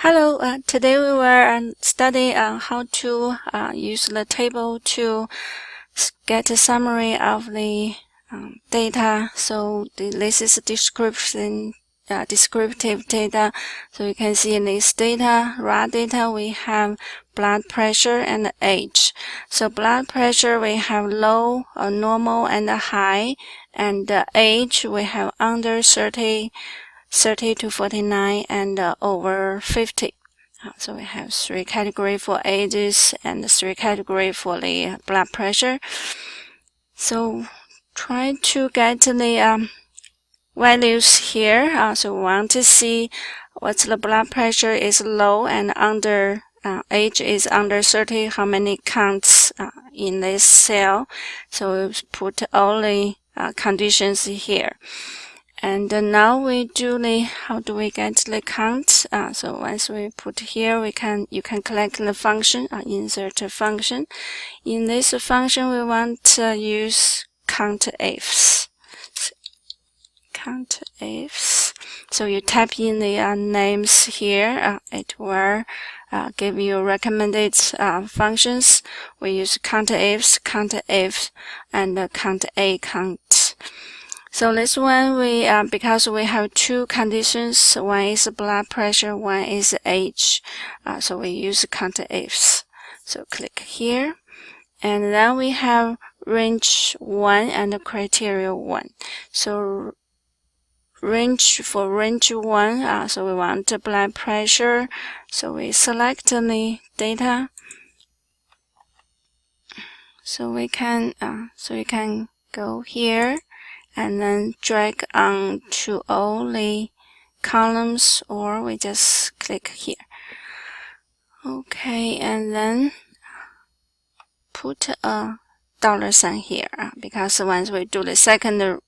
Hello, today we will study how to use the table to get a summary of the data. So this is descriptive data. So you can see in this data, raw data, we have blood pressure and age. So blood pressure, we have low, normal, and high, and age, we have under 30 to 49 and over 50. So we have 3 categories for ages and 3 categories for the blood pressure. So try to get the values here. So we want to see what's the blood pressure is low and under age is under 30, how many counts in this cell. So we put all the conditions here. And now we do the, how do we get the count? So once we put here, you can collect the function, insert a function. In this function, we want to use countifs. Countifs. So you type in the names here. It will give you recommended functions. We use countifs, countif, and count. So this one because we have 2 conditions, one is blood pressure, one is age. So we use countifs. So click here, and then we have range 1 and criteria 1. So for range 1, so we want the blood pressure. So we select the data. So we can go here and then drag on to all the columns, or we just click here. Okay, and then put a $sign here, because once we do the second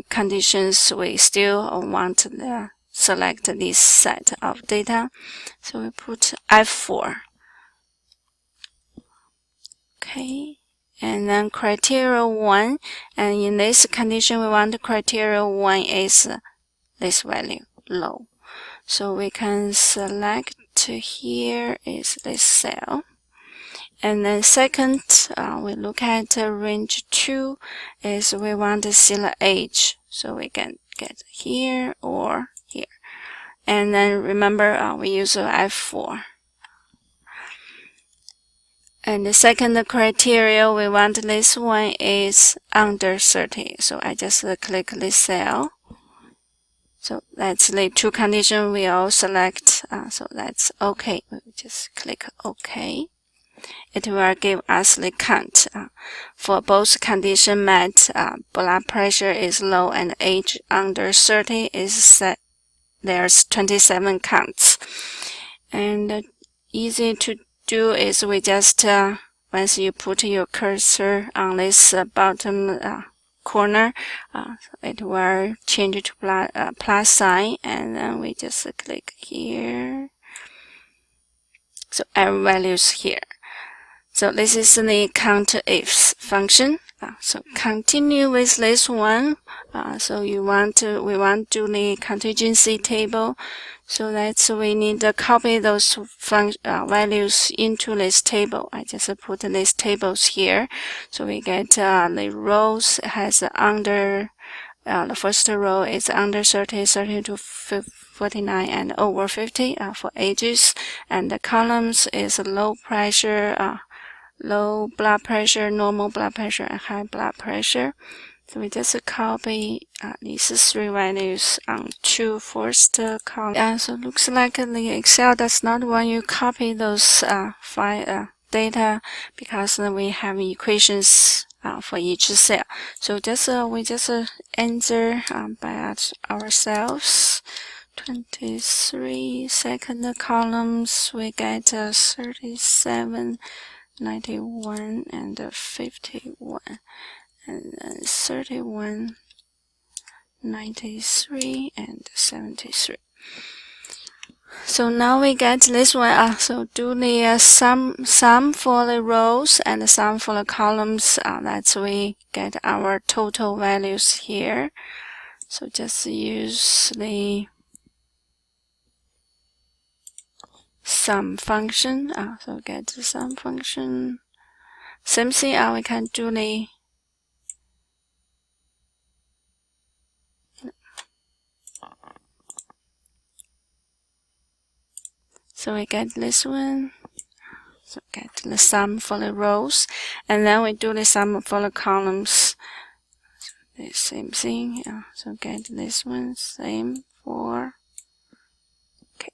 conditions, we still want to select this set of data. So we put F4. Okay. And then criteria 1, and in this condition we want criteria 1 is this value, low. So we can select here is this cell. And then second, we look at range 2 is we want to see the age. So we can get here or here. And then remember we use F4. And the second criteria, we want this one is under 30. So I just click this cell. So that's the 2 conditions we all select. So that's OK. We just click OK. It will give us the count. For both conditions met, blood pressure is low and age under 30 is set. There's 27 counts. And easy to do is we just once you put your cursor on this bottom corner, it will change to plus sign, and then we just click here. So our values here. So this is the countifs function. So continue with this one. So we want to do the contingency table. So that's we need to copy those values into this table. I just put these tables here. So we get the rows has under the first row is under 30 to 49 and over 50 for ages, and the columns is low pressure, low blood pressure, normal blood pressure, and high blood pressure. So we just copy these 3 values onto first column. So it looks like the Excel does not want you copy those file data, because we have equations for each cell. So we just enter by ourselves. 23 second columns, we get 37, 91, and 51. And then 31, 93, and 73. So now we get this one. So do the sum for the rows and the sum for the columns. That's we get our total values here. So just use the sum function. So get the sum function. Same thing, we can do the so we get this one. So get the sum for the rows, and then we do the sum for the columns. The same thing. So get this one, same for. Okay.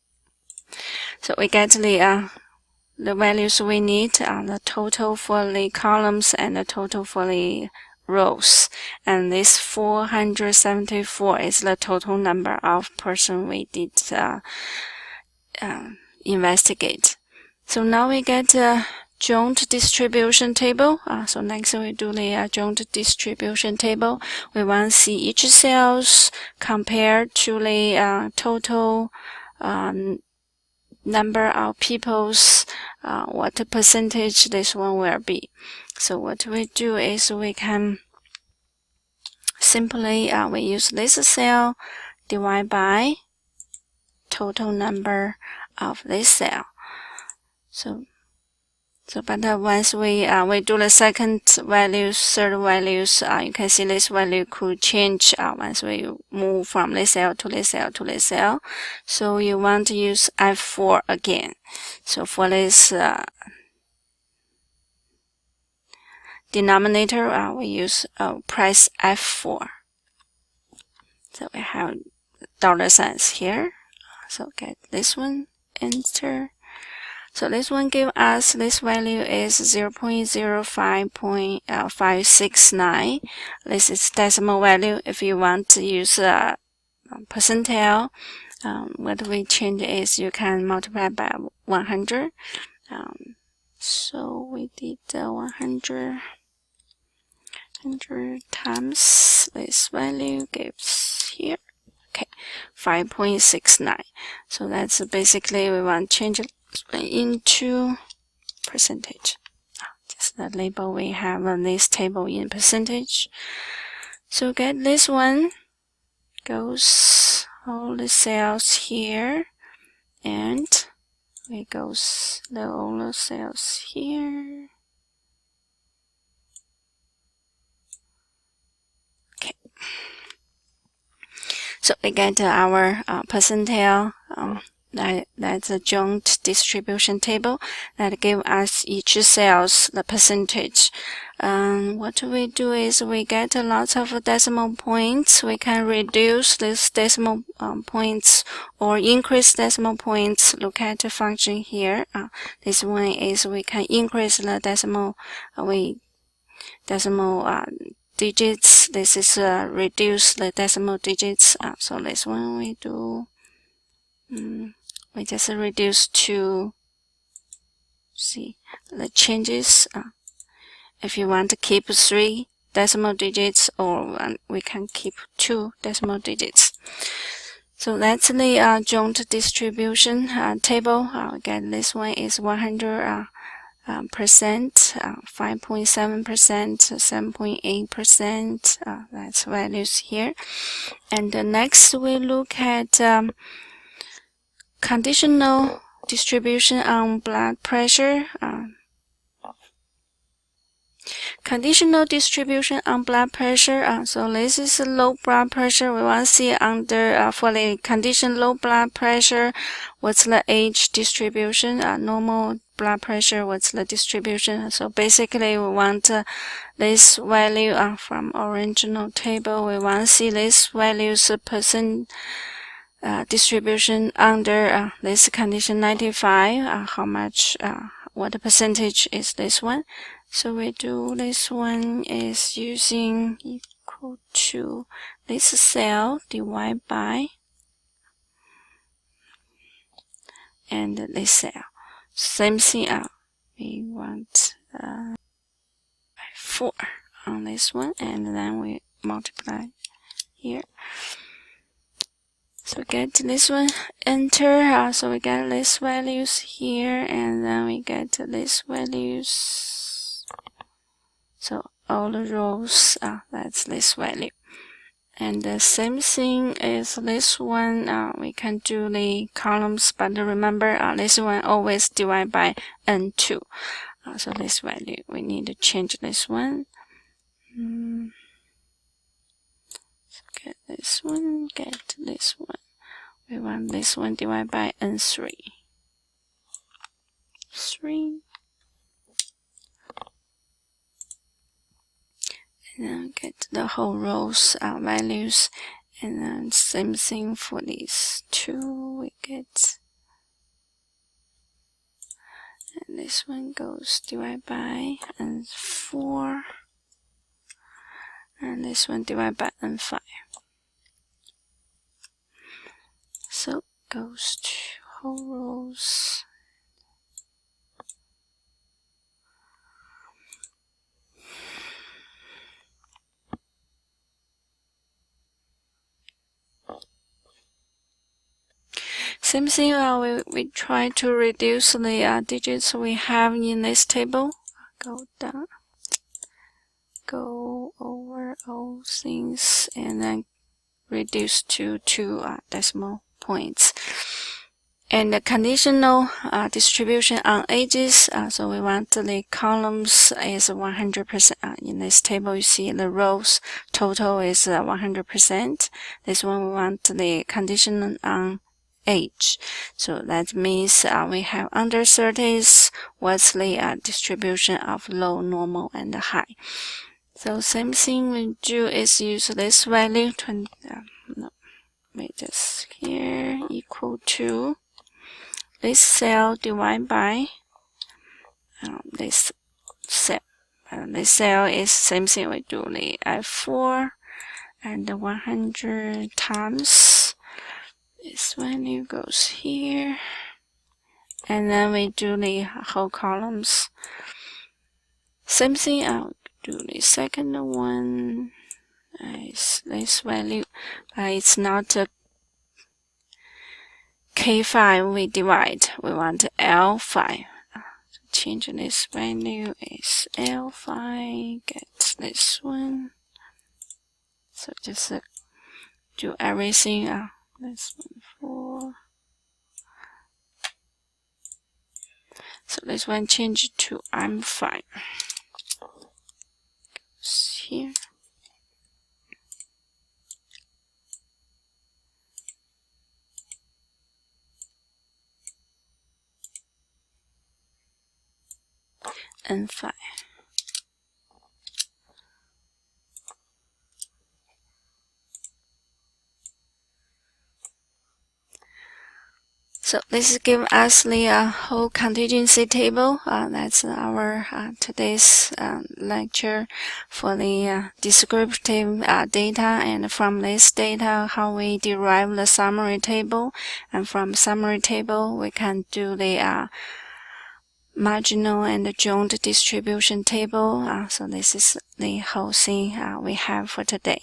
So we get the values we need, the total for the columns and the total for the rows. And this 474 is the total number of person we did investigate. So now we get a joint distribution table. So next we do the joint distribution table. We want to see each cells compared to the total number of people's what percentage this one will be. So what we do is we can simply we use this cell divide by total number of this cell. But once we do the second values, third values, you can see this value could change once we move from this cell to this cell to this cell. So you want to use F4 again. So for this denominator, we use press F4. So we have dollar signs here. So get this one, enter. So this one give us this value is 0.05.569. This is decimal value. If you want to use percentile, what we change is you can multiply by 100. So we did 100 times this value gives here. Okay, 5.69. So that's basically we want to change it into percentage. Just the label we have on this table in percentage. So get this one goes all the cells here, and it goes all the cells here. Okay. So we get our percentile. That's a joint distribution table that give us each cells the percentage. What we do is we get lots of decimal points. We can reduce this decimal points or increase decimal points. Look at the function here. This one is we can increase the decimal digits. This is reduce the decimal digits. So this one we do. We just reduce to see the changes. If you want to keep 3 decimal digits, or we can keep 2 decimal digits. So that's the joint distribution table. Again, this one is 100%, 5.7%, 7.8%. That's values here. And next we look at conditional distribution on blood pressure. Conditional distribution on blood pressure. So this is low blood pressure. We want to see under for the condition low blood pressure, what's the age distribution? Normal blood pressure, what's the distribution? So basically, we want this value from original table. We want to see this values percent. Distribution under this condition 95, how much, what percentage is this one? So we do this one is using equal to this cell divide by and this cell. Same thing, we want 4 on this one, and then we multiply here. So get this one, enter. So we get these values here, and then we get these values. So all the rows, that's this value. And the same thing is this one. We can do the columns, but remember this one always divide by n2. So this value, we need to change this one. Get this one, get this one. We want this one divided by n3. 3. And then get the whole rows values. And then same thing for these 2. We get, and this one goes divided by n4. And this one divided by n5. So goes to whole rows. Same thing, we try to reduce the digits we have in this table. Go down, go over all things, and then reduce to 2 decimal points. And the conditional distribution on edges, so we want the columns is 100%. In this table, you see the rows total is 100%. This one we want the condition on edge. So that means we have under 30s, what's the distribution of low, normal, and high. So same thing we do is use this value, we just here equal to this cell divided by this cell. This cell is same thing, we do the F4 and the 100 times this value goes here, and then we do the whole columns. Same thing, I'll do the second one is this value, it's not a K5 we divide, we want L5. So change this value is L5, get this one. So just do everything. This one 4. So this one change to M5. Goes here. N5. So this gives us the whole contingency table. That's our today's lecture for the descriptive data, and from this data how we derive the summary table, and from summary table we can do the marginal and joint distribution table. So this is the whole thing we have for today.